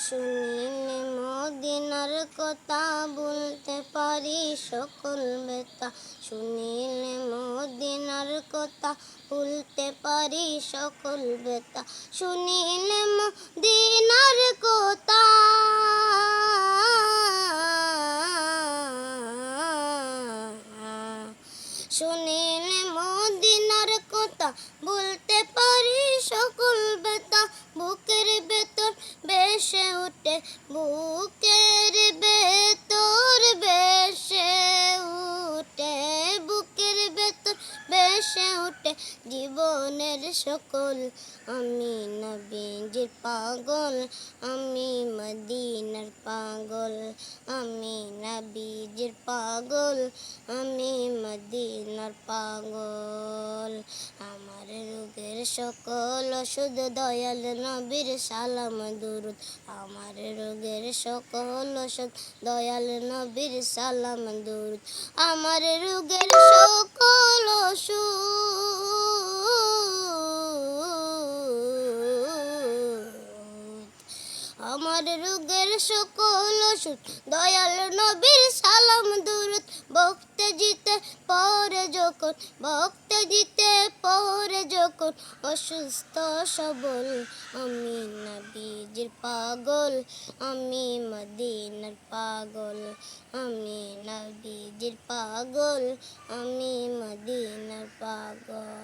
শুনিলে মদিনার কথা বলতে পারি সকল বেতা। শুনিলে মদিনার কথা বলতে পারি সকল বেতা। শুনিলে মদিনার কথা শুনিলে মদিনার কথা বলতে পারি সকল বেতা। বুকের ভেতর বেশে উঠে, বুকের ভেতর বেশে উঠে, বুকের ভেতর বেশে উঠে জীবনের সকল। আমি নবীজির পাগল, আমি মদিনার পাগল। আমি নবীজির পাগল, আমি মদিনার পাগল। আমার রোগের সকল ওষুধ দয়াল নবীর সালাম দুরুদ। আমার রোগের সকল ওষুধ দয়াল নবীর সালাম দুরুদ। আমার রোগের সকল আমার রোগের সকল ওষুধ দয়াল নবীর সালাম দুরুদ। বক্তে জিতে পরে যখন, বক্তে জিতে পরে যখন অসুস্থ সবল। আমি নবীজির পাগল, আমি মদিনার পাগল। আমি নবীজির পাগল, আমি মদিনার পাগল।